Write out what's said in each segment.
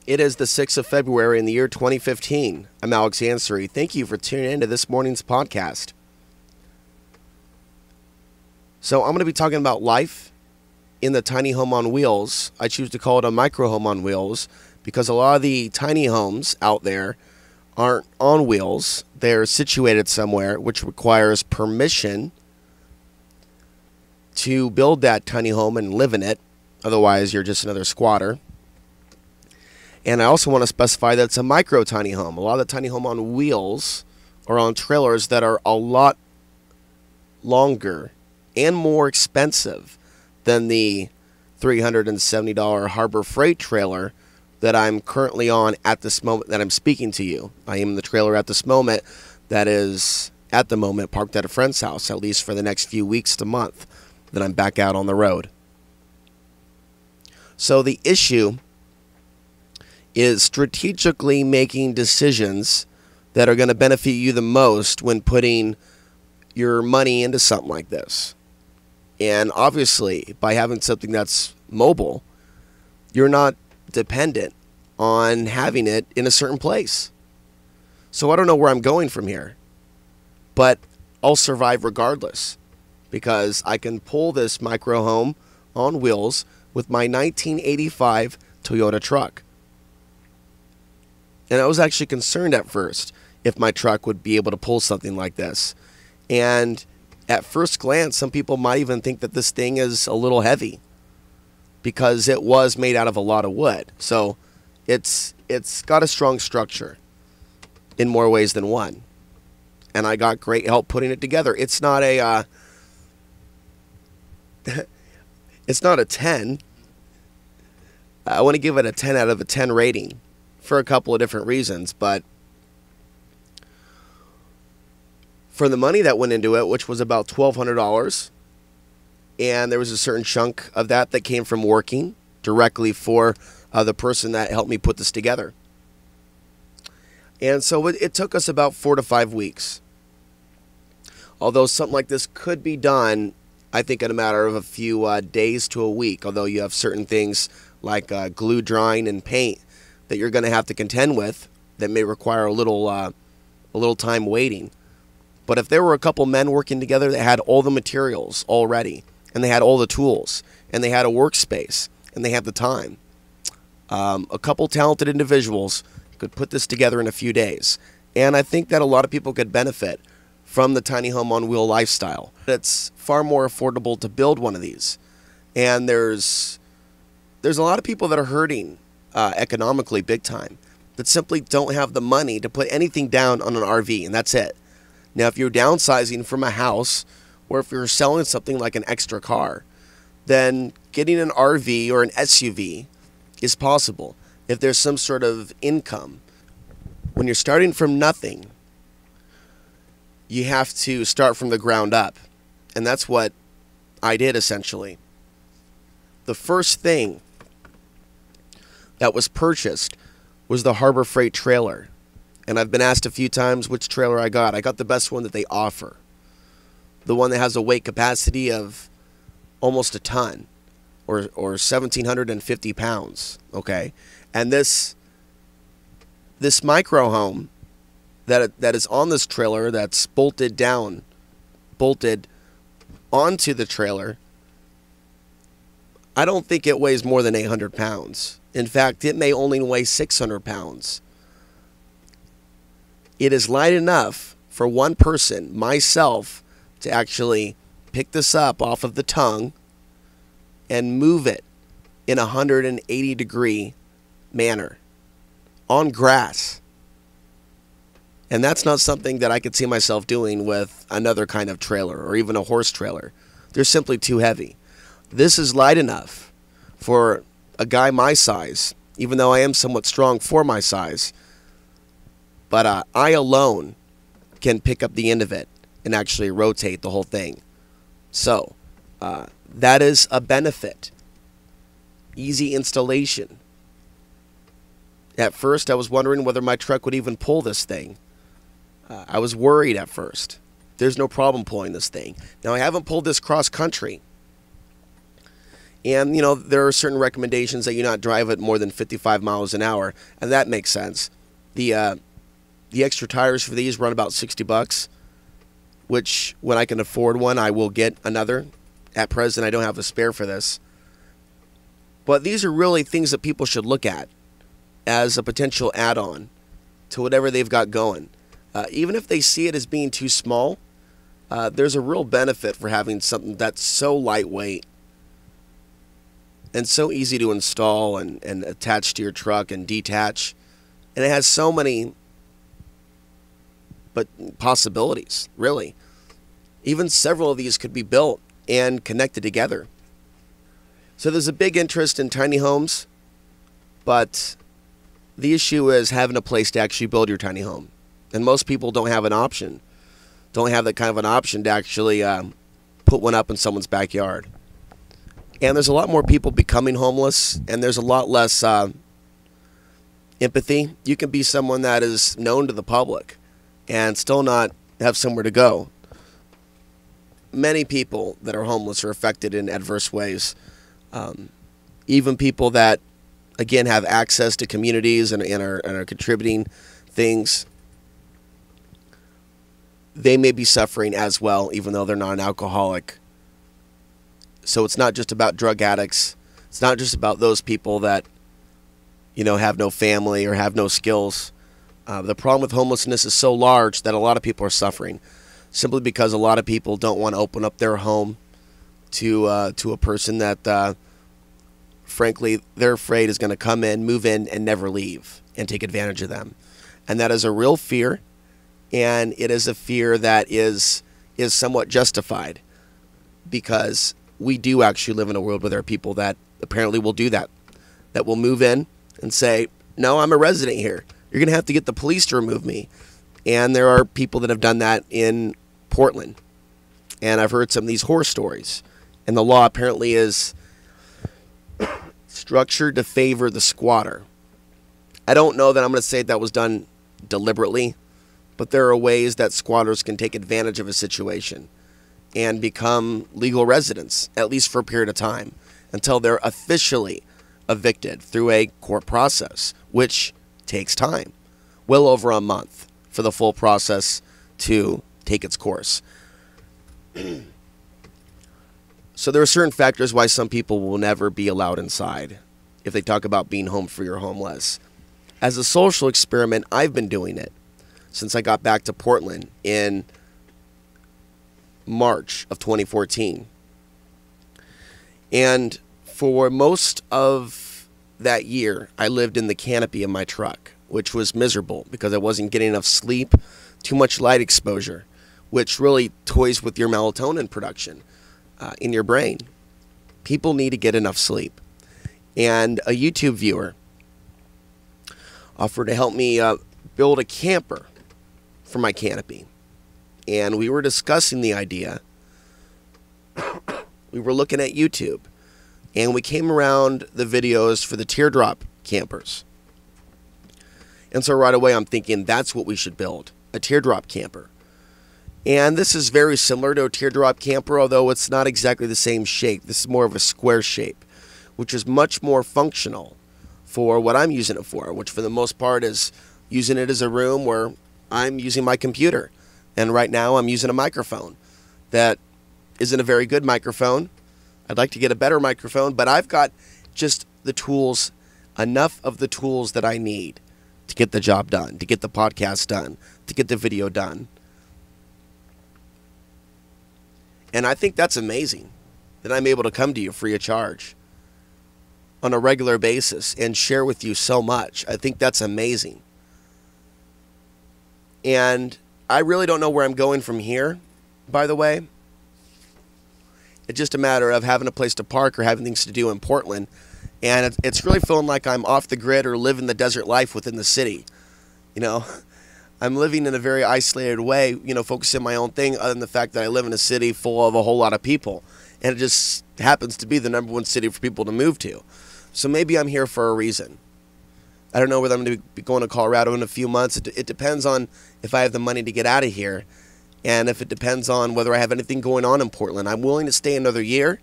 It is the 6th of February in the year 2015. I'm Alex Ansary. Thank you for tuning in to this morning's podcast. So I'm going to be talking about life in the tiny home on wheels. I choose to call it a micro home on wheels because a lot of the tiny homes out there aren't on wheels. They're situated somewhere, which requires permission to build that tiny home and live in it. Otherwise, you're just another squatter. And I also want to specify that it's a micro tiny home. A lot of the tiny home on wheels are on trailers that are a lot longer and more expensive than the $370 Harbor Freight trailer that I'm currently on at this moment that I'm speaking to you. I am in the trailer at this moment that is, at the moment, parked at a friend's house, at least for the next few weeks to month, that I'm back out on the road. So the issue is strategically making decisions that are going to benefit you the most when putting your money into something like this. And obviously, by having something that's mobile, you're not dependent on having it in a certain place. So I don't know where I'm going from here, but I'll survive regardless because I can pull this micro home on wheels with my 1985 Toyota truck. And I was actually concerned at first if my truck would be able to pull something like this. And at first glance, some people might even think that this thing is a little heavy because it was made out of a lot of wood. So it's got a strong structure in more ways than one. And I got great help putting it together. It's not a it's not a 10. I want to give it a 10 out of a 10 rating for a couple of different reasons, but for the money that went into it, which was about $1,200, and there was a certain chunk of that came from working directly for the person that helped me put this together. And so it took us about 4 to 5 weeks. Although something like this could be done, I think, in a matter of a few days to a week, although you have certain things like glue drying and paint that you're going to have to contend with that may require a little time waiting. But if there were a couple men working together that had all the materials already, and they had all the tools, and they had a workspace, and they had the time, a couple talented individuals could put this together in a few days. And I think that a lot of people could benefit from the tiny home on wheel lifestyle. It's far more affordable to build one of these. And there's a lot of people that are hurting economically big time that simply don't have the money to put anything down on an RV, and that's it. Now, if you're downsizing from a house, or if you're selling something like an extra car, then getting an RV or an SUV is possible if there's some sort of income. When you're starting from nothing, you have to start from the ground up, and that's what I did essentially. The first thing that was purchased was the Harbor Freight trailer. And I've been asked a few times which trailer I got. I got the best one that they offer. The one that has a weight capacity of almost a ton or 1,750 pounds, okay? And this micro home that is on this trailer that's bolted onto the trailer, I don't think it weighs more than 800 pounds. In fact, it may only weigh 600 pounds. It is light enough for one person, myself, to actually pick this up off of the tongue and move it in a 180-degree manner on grass. And that's not something that I could see myself doing with another kind of trailer or even a horse trailer. They're simply too heavy. This is light enough for a guy my size, even though I am somewhat strong for my size, but I alone can pick up the end of it and actually rotate the whole thing. So that is a benefit. Easy installation. At first, I was wondering whether my truck would even pull this thing. I was worried at first. There's no problem pulling this thing. Now, I haven't pulled this cross country. And, there are certain recommendations that you not drive at more than 55 miles an hour, and that makes sense. The extra tires for these run about $60, which when I can afford one, I will get another. At present, I don't have a spare for this. But these are really things that people should look at as a potential add-on to whatever they've got going. Even if they see it as being too small, there's a real benefit for having something that's so lightweight and so easy to install and attach to your truck and detach. And it has so many possibilities, really. Even several of these could be built and connected together. So there's a big interest in tiny homes, but the issue is having a place to actually build your tiny home. And most people don't have that kind of an option to actually put one up in someone's backyard. And there's a lot more people becoming homeless, and there's a lot less empathy. You can be someone that is known to the public and still not have somewhere to go. Many people that are homeless are affected in adverse ways. Even people that, again, have access to communities and are contributing things, they may be suffering as well, even though they're not an alcoholic. So it's not just about drug addicts. It's not just about those people that, have no family or have no skills. The problem with homelessness is so large that a lot of people are suffering, simply because a lot of people don't want to open up their home to a person that, frankly, they're afraid is going to come in, move in, and never leave and take advantage of them. And that is a real fear, and it is a fear that is somewhat justified, because we do actually live in a world where there are people that apparently will do that will move in and say, no, I'm a resident here. You're going to have to get the police to remove me. And there are people that have done that in Portland. And I've heard some of these horror stories. And the law apparently is structured to favor the squatter. I don't know that I'm going to say that was done deliberately, but there are ways that squatters can take advantage of a situation and become legal residents, at least for a period of time, until they're officially evicted through a court process, which takes time, well over a month for the full process to take its course. So there are certain factors why some people will never be allowed inside if they talk about being home free or homeless. As a social experiment, I've been doing it since I got back to Portland in March of 2014. And for most of that year, I lived in the canopy of my truck, which was miserable because I wasn't getting enough sleep, too much light exposure, which really toys with your melatonin production in your brain. People need to get enough sleep. And a YouTube viewer offered to help me build a camper for my canopy. And we were discussing the idea. We were looking at YouTube, and we came around the videos for the teardrop campers. And so right away I'm thinking that's what we should build, a teardrop camper. And this is very similar to a teardrop camper, although it's not exactly the same shape. This is more of a square shape, which is much more functional for what I'm using it for, which for the most part is using it as a room where I'm using my computer. And right now I'm using a microphone that isn't a very good microphone. I'd like to get a better microphone, but I've got just the tools, enough of the tools that I need to get the job done, to get the podcast done, to get the video done. And I think that's amazing that I'm able to come to you free of charge on a regular basis and share with you so much. I think that's amazing. And I really don't know where I'm going from here, by the way. It's just a matter of having a place to park or having things to do in Portland. And it's really feeling like I'm off the grid or living the desert life within the city. You know, I'm living in a very isolated way, focusing on my own thing, other than the fact that I live in a city full of a whole lot of people. And it just happens to be the #1 city for people to move to. So maybe I'm here for a reason. I don't know whether I'm going to be going to Colorado in a few months. It depends on if I have the money to get out of here. And if it depends on whether I have anything going on in Portland. I'm willing to stay another year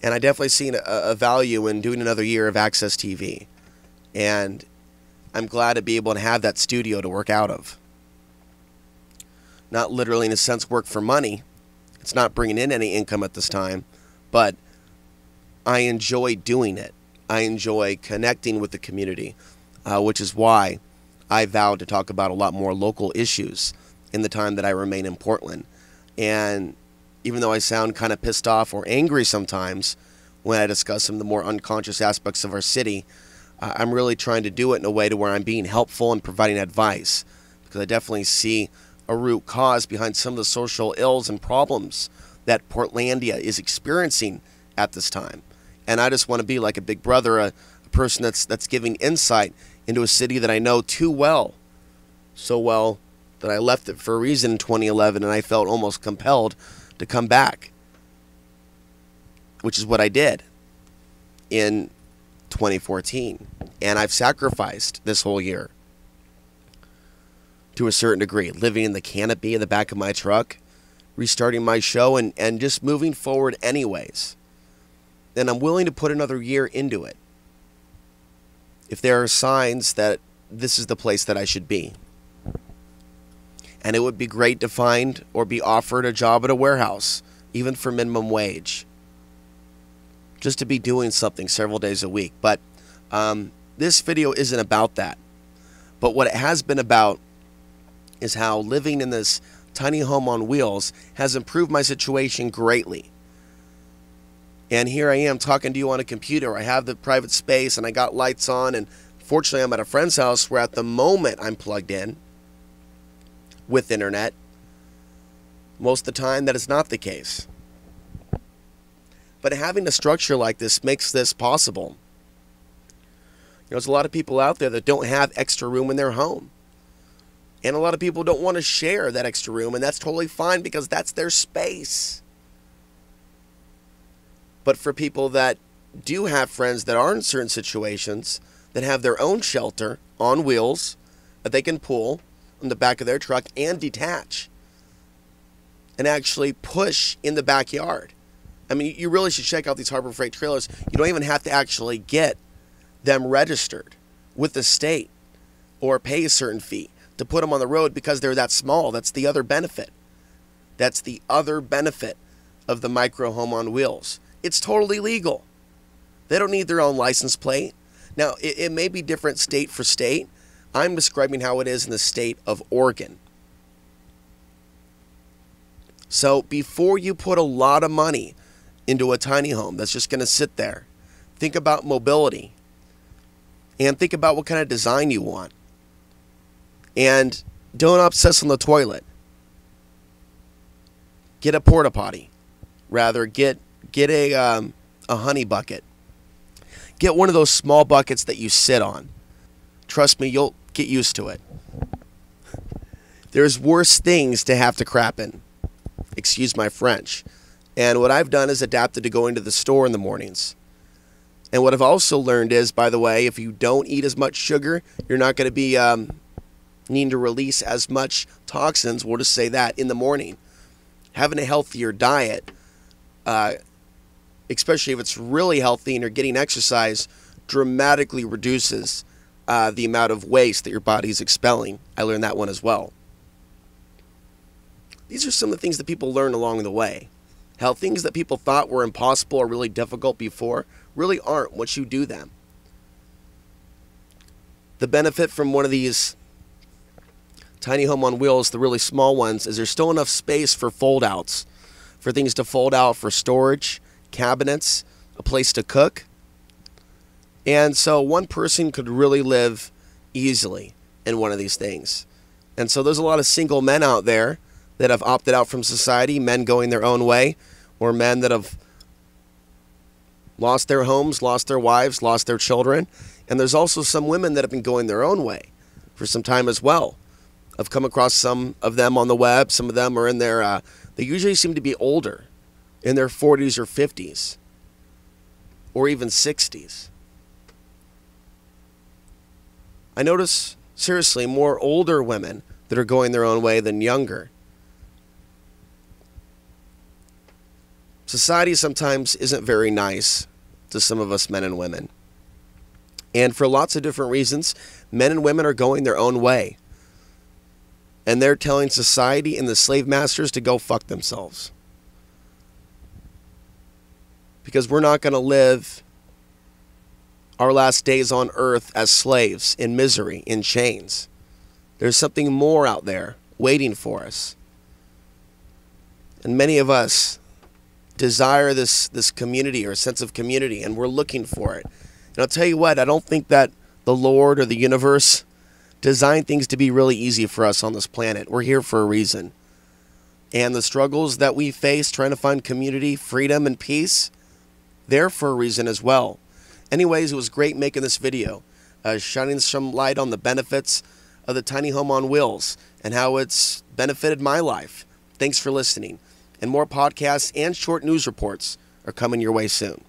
And I definitely seen a value in doing another year of Access TV. And I'm glad to be able to have that studio to work out of. Not literally in a sense work for money. It's not bringing in any income at this time. But I enjoy doing it. I enjoy connecting with the community, which is why I vowed to talk about a lot more local issues in the time that I remain in Portland. And even though I sound kind of pissed off or angry sometimes when I discuss some of the more unconscious aspects of our city, I'm really trying to do it in a way to where I'm being helpful and providing advice, because I definitely see a root cause behind some of the social ills and problems that Portlandia is experiencing at this time. And I just want to be like a big brother, a person that's giving insight into a city that I know too well, so well that I left it for a reason in 2011, and I felt almost compelled to come back, which is what I did in 2014. And I've sacrificed this whole year to a certain degree, living in the canopy in the back of my truck, restarting my show, and just moving forward anyways. And I'm willing to put another year into it if there are signs that this is the place that I should be. And it would be great to find or be offered a job at a warehouse, even for minimum wage, just to be doing something several days a week. But this video isn't about that. But what it has been about is how living in this tiny home on wheels has improved my situation greatly. And here I am talking to you on a computer. I have the private space and I got lights on, and fortunately I'm at a friend's house where at the moment I'm plugged in with internet. Most of the time that is not the case. But having a structure like this makes this possible. There's a lot of people out there that don't have extra room in their home. And a lot of people don't want to share that extra room, and that's totally fine because that's their space. But for people that do have friends that are in certain situations, that have their own shelter on wheels that they can pull on the back of their truck and detach and actually push in the backyard. I mean, you really should check out these Harbor Freight trailers. You don't even have to actually get them registered with the state or pay a certain fee to put them on the road because they're that small. That's the other benefit. That's the other benefit of the micro home on wheels. It's totally legal. They don't need their own license plate. Now, it may be different state for state. I'm describing how it is in the state of Oregon. So before you put a lot of money into a tiny home that's just going to sit there, think about mobility and think about what kind of design you want. And don't obsess on the toilet. Get a porta potty. Rather, get a honey bucket. Get one of those small buckets that you sit on. Trust me, you'll get used to it. There's worse things to have to crap in. Excuse my French. And what I've done is adapted to going to the store in the mornings. And what I've also learned is, by the way, if you don't eat as much sugar, you're not going to be needing to release as much toxins, we'll just say that, in the morning. Having a healthier diet, especially if it's really healthy and you're getting exercise, dramatically reduces the amount of waste that your body's expelling. I learned that one as well. These are some of the things that people learn along the way. How things that people thought were impossible or really difficult before really aren't once you do them. The benefit from one of these tiny home on wheels, the really small ones, is there's still enough space for fold-outs, for things to fold out for storage, cabinets, a place to cook. And so one person could really live easily in one of these things. And so there's a lot of single men out there that have opted out from society, men going their own way, or men that have lost their homes, lost their wives, lost their children. And there's also some women that have been going their own way for some time as well. I've come across some of them on the web. Some of them are in their, they usually seem to be older, in their 40s or 50s, or even 60s. I notice, seriously, more older women that are going their own way than younger. Society sometimes isn't very nice to some of us men and women. And for lots of different reasons, men and women are going their own way. And they're telling society and the slave masters to go fuck themselves. Because we're not going to live our last days on earth as slaves, in misery, in chains. There's something more out there waiting for us. And many of us desire this community or sense of community, and we're looking for it. And I'll tell you what, I don't think that the Lord or the universe designed things to be really easy for us on this planet. We're here for a reason. And the struggles that we face trying to find community, freedom, and peace, they're for a reason as well. Anyways, it was great making this video, shining some light on the benefits of the tiny home on wheels and how it's benefited my life. Thanks for listening. And more podcasts and short news reports are coming your way soon.